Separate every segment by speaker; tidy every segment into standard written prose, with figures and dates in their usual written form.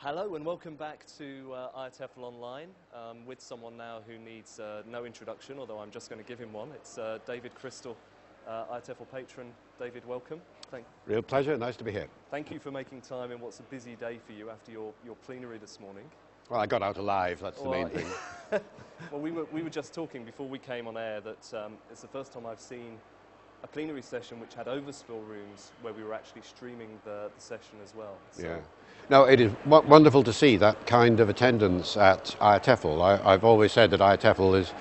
Speaker 1: Hello and welcome back to IATEFL Online with someone now who needs no introduction, although I'm just going to give him one. It's David Crystal, IATEFL patron. David, welcome.
Speaker 2: Real pleasure, nice to be here.
Speaker 1: Thank you for making time in what's a busy day for you after your plenary this morning.
Speaker 2: Well, I got out alive, that's the main thing.
Speaker 1: Well, we were just talking before we came on air that it's the first time I've seen a plenary session which had overspill rooms where we were actually streaming the session as well. So.
Speaker 2: Yeah. No, it is wonderful to see that kind of attendance at IATEFL. I've always said that IATEFL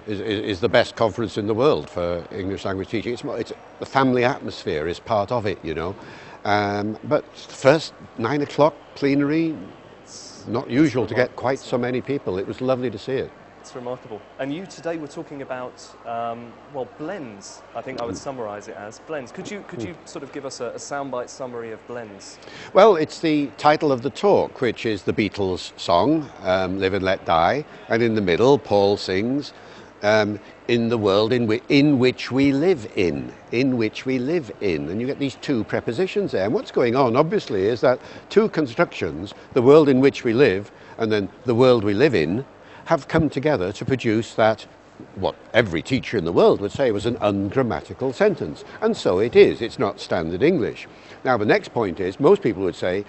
Speaker 2: is the best conference in the world for English language teaching. It's the family atmosphere is part of it, you know. But first 9 o'clock plenary, not usual to get quite so many people. It was lovely to see it.
Speaker 1: It's remarkable. And you today were talking about, well, blends. I think I would summarise it as blends. Could you sort of give us a soundbite summary of blends?
Speaker 2: Well, it's the title of the talk, which is the Beatles song, Live and Let Die. And in the middle, Paul sings, in the world in which we live in. And you get these two prepositions there. And what's going on, obviously, is that two constructions, the world in which we live and then the world we live in, have come together to produce that, what every teacher in the world would say was an ungrammatical sentence. And so it is. It's not standard English. Now, the next point is, most people would say,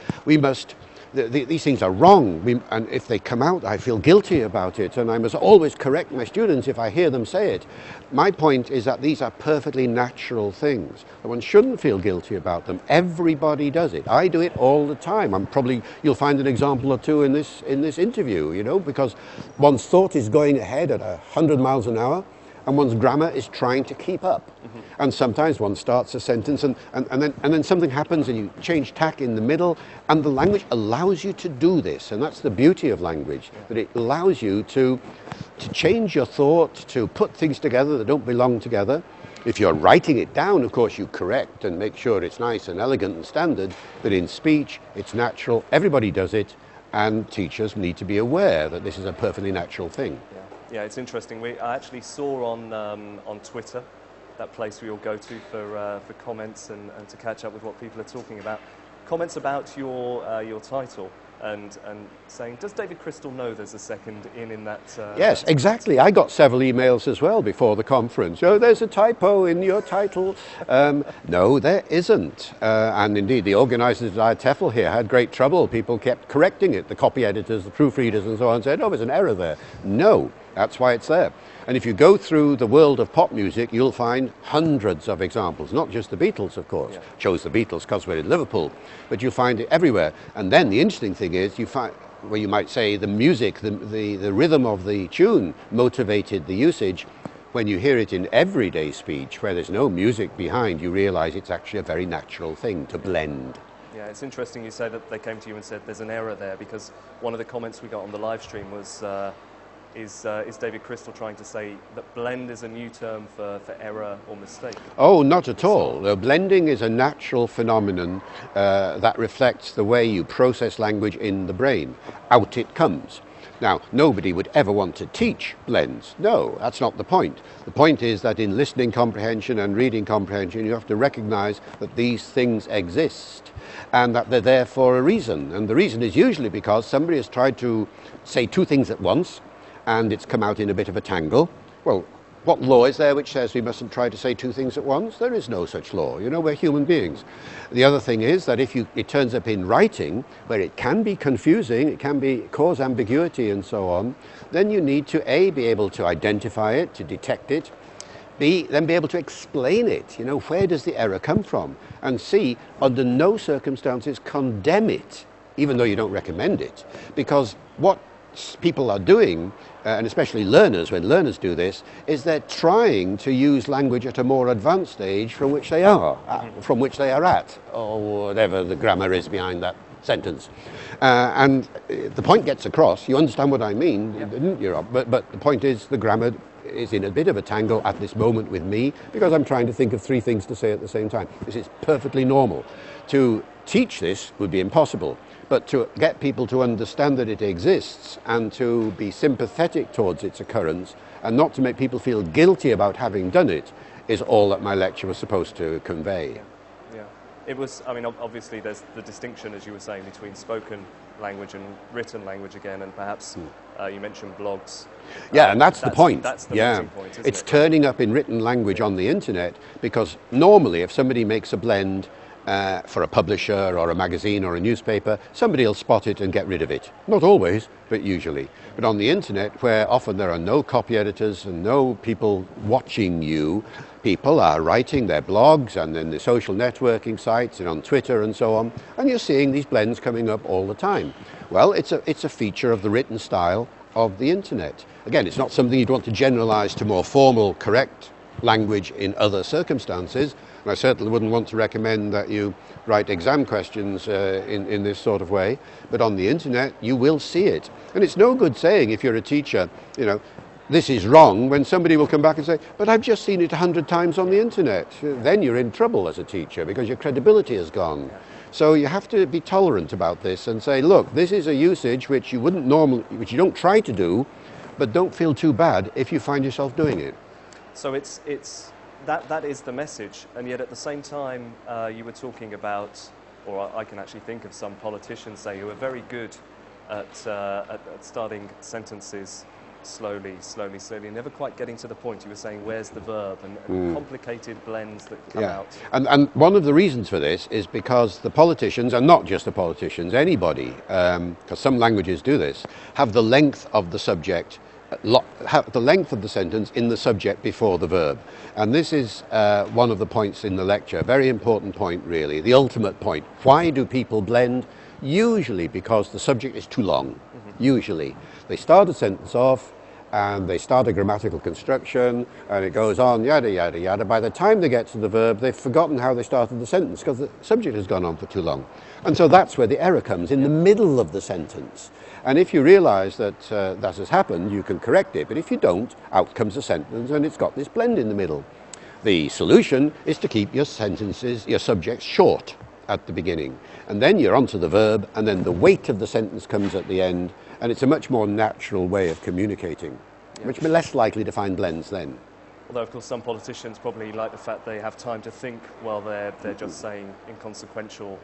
Speaker 2: these things are wrong, and if they come out, I feel guilty about it, and I must always correct my students if I hear them say it. My point is that these are perfectly natural things. One shouldn't feel guilty about them. Everybody does it. I do it all the time. You'll find an example or two in this interview, you know, because one's thought is going ahead at 100 miles an hour, and one's grammar is trying to keep up. Mm-hmm. And sometimes one starts a sentence and then something happens and you change tack in the middle, and the language allows you to do this. And that's the beauty of language, that it allows you to change your thought, to put things together that don't belong together. If you're writing it down, of course, you correct and make sure it's nice and elegant and standard, but in speech, it's natural. Everybody does it, and teachers need to be aware that this is a perfectly natural thing.
Speaker 1: Yeah, it's interesting. I actually saw on Twitter, that place we all go to for comments and to catch up with what people are talking about, comments about your title and saying, does David Crystal know there's a second in that?
Speaker 2: Yes, exactly. I got several emails as well before the conference. Oh, there's a typo in your title. No, there isn't. And indeed, the organisers at IATEFL here had great trouble. People kept correcting it. The copy editors, the proofreaders and so on said, oh, there's an error there. No. That's why it's there. And if you go through the world of pop music, you'll find hundreds of examples, not just the Beatles, of course. Yeah. Chose the Beatles because we're in Liverpool, but you'll find it everywhere. And then the interesting thing is, you find, where you might say the music, the rhythm of the tune motivated the usage. When you hear it in everyday speech, where there's no music behind, you realise it's actually a very natural thing to blend.
Speaker 1: Yeah, it's interesting you say that they came to you and said there's an error there, because one of the comments we got on the live stream was, is David Crystal trying to say that blend is a new term for error or mistake?
Speaker 2: Oh, not at all. Blending is a natural phenomenon that reflects the way you process language in the brain. Out it comes. Now, nobody would ever want to teach blends. No, that's not the point. The point is that in listening comprehension and reading comprehension, you have to recognize that these things exist and that they're there for a reason. And the reason is usually because somebody has tried to say two things at once, and it's come out in a bit of a tangle. Well, what law is there which says we mustn't try to say two things at once? There is no such law. You know, we're human beings. The other thing is that if it turns up in writing, where it can be confusing, it can cause ambiguity and so on, then you need to A, be able to identify it, to detect it, B, then be able to explain it. You know, where does the error come from? And C, under no circumstances condemn it, even though you don't recommend it, because what people are doing, and especially learners, when learners do this, is they're trying to use language at a more advanced stage from which they are at, or whatever the grammar is behind that sentence. And the point gets across. You understand what I mean, didn't you? But the point is, the grammar is in a bit of a tangle at this moment with me, because I'm trying to think of three things to say at the same time. This is perfectly normal. To teach this would be impossible. But to get people to understand that it exists and to be sympathetic towards its occurrence and not to make people feel guilty about having done it is all that my lecture was supposed to convey.
Speaker 1: Yeah. It was, I mean, obviously there's the distinction, as you were saying, between spoken language and written language again, and perhaps you mentioned blogs.
Speaker 2: Yeah, and that's the point.
Speaker 1: That's the
Speaker 2: yeah.
Speaker 1: meeting point, isn't
Speaker 2: it's
Speaker 1: it?
Speaker 2: turning up in written language on the internet, because normally if somebody makes a blend for a publisher or a magazine or a newspaper, somebody will spot it and get rid of it. Not always, but usually. But on the internet, where often there are no copy editors and no people watching you, people are writing their blogs and then the social networking sites and on Twitter and so on, and you're seeing these blends coming up all the time. Well, it's a feature of the written style of the internet. Again, it's not something you'd want to generalize to more formal, correct language in other circumstances, and I certainly wouldn't want to recommend that you write exam questions in this sort of way, but on the internet you will see it. And it's no good saying, if you're a teacher, you know, this is wrong, when somebody will come back and say, but I've just seen it 100 times on the internet. Then you're in trouble as a teacher, because your credibility has gone. So you have to be tolerant about this and say, look, this is a usage which you wouldn't normally, which you don't try to do, but don't feel too bad if you find yourself doing it.
Speaker 1: So that is the message, and yet at the same time you were talking about, or I can actually think of some politicians, say, who are very good at starting sentences slowly, never quite getting to the point. You were saying, where's the verb, and complicated blends that come out.
Speaker 2: And one of the reasons for this is because the politicians, and not just the politicians, anybody, because some languages do this, have the length of the subject, have the length of the sentence in the subject before the verb. And this is one of the points in the lecture, a very important point really, the ultimate point. Why do people blend? Usually because the subject is too long, usually. They start a sentence off, and they start a grammatical construction, and it goes on, yada, yada, yada. By the time they get to the verb, they've forgotten how they started the sentence, because the subject has gone on for too long. And so that's where the error comes, in the middle of the sentence. And if you realize that that has happened, you can correct it. But if you don't, out comes a sentence, and it's got this blend in the middle. The solution is to keep your sentences, your subjects, short at the beginning. And then you're onto the verb, and then the weight of the sentence comes at the end, and it's a much more natural way of communicating, much less likely to find blends then.
Speaker 1: Although, of course, some politicians probably like the fact they have time to think while they're just saying inconsequential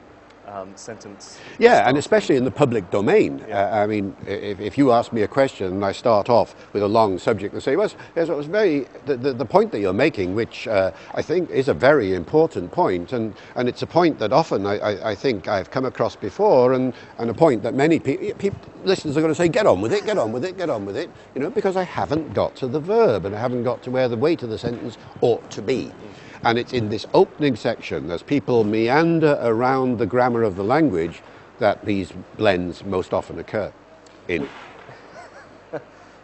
Speaker 1: sentence.
Speaker 2: Yeah, and especially in the public domain. I mean, if you ask me a question and I start off with a long subject and say, well, it was very, the point that you're making, which I think is a very important point, and it's a point that often I think I've come across before, and a point that many listeners are going to say, get on with it, get on with it, get on with it, you know, because I haven't got to the verb, and I haven't got to where the weight of the sentence ought to be. And it's in this opening section, as people meander around the grammar of the language, that these blends most often occur in.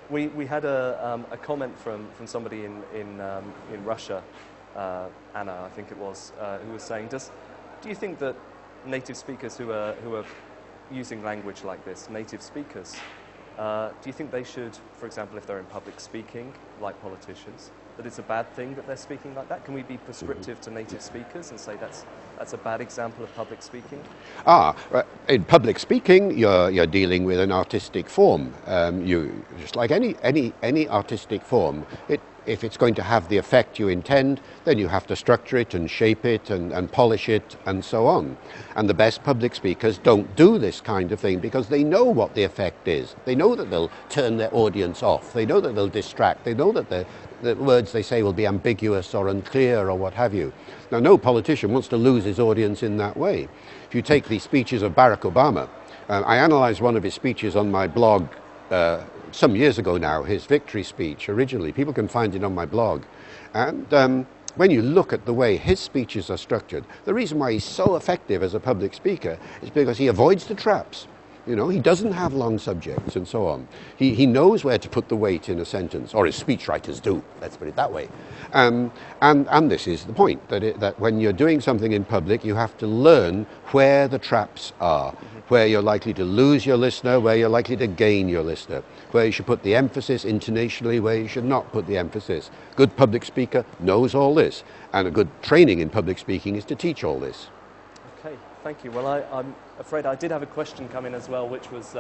Speaker 1: We had a comment from somebody in Russia, Anna, I think it was, who was saying, do you think that native speakers who are using language like this, native speakers, do you think they should, for example, if they're in public speaking, like politicians, that it's a bad thing that they're speaking like that? Can we be prescriptive to native speakers and say that's a bad example of public speaking? In public speaking, you're dealing with an artistic form. You just like any artistic form. If it's going to have the effect you intend, then you have to structure it and shape it and polish it and so on. And the best public speakers don't do this kind of thing because they know what the effect is. They know that they'll turn their audience off. They know that they'll distract. They know that the words they say will be ambiguous or unclear or what have you. Now, no politician wants to lose his audience in that way. If you take the speeches of Barack Obama, I analysed one of his speeches on my blog some years ago now, his victory speech originally. People can find it on my blog. And when you look at the way his speeches are structured, the reason why he's so effective as a public speaker is because he avoids the traps. You know, he doesn't have long subjects and so on. He knows where to put the weight in a sentence, or his speechwriters do, let's put it that way. And this is the point, that when you're doing something in public, you have to learn where the traps are, where you're likely to lose your listener, where you're likely to gain your listener, where you should put the emphasis intonationally, where you should not put the emphasis. Good public speaker knows all this, and a good training in public speaking is to teach all this. Okay, thank you. Well, I'm afraid I did have a question come in as well, which was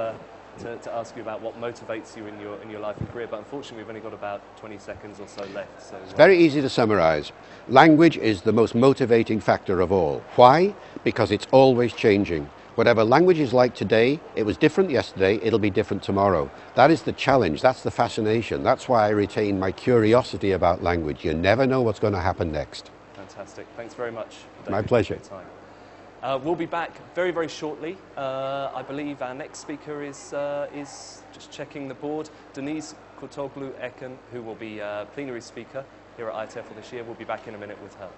Speaker 1: to ask you about what motivates you in your life and career, but unfortunately we've only got about 20 seconds or so left. So
Speaker 2: It's very easy to summarize. Language is the most motivating factor of all. Why? Because it's always changing. Whatever language is like today, it was different yesterday, it'll be different tomorrow. That is the challenge, that's the fascination. That's why I retain my curiosity about language. You never know what's going to happen next.
Speaker 1: Fantastic. Thanks very much, David,
Speaker 2: My pleasure.
Speaker 1: for your time. We'll be back very, very shortly. I believe our next speaker is just checking the board. Denise Kurtoglu-Eken, who will be plenary speaker here at IATEFL this year. We'll be back in a minute with her.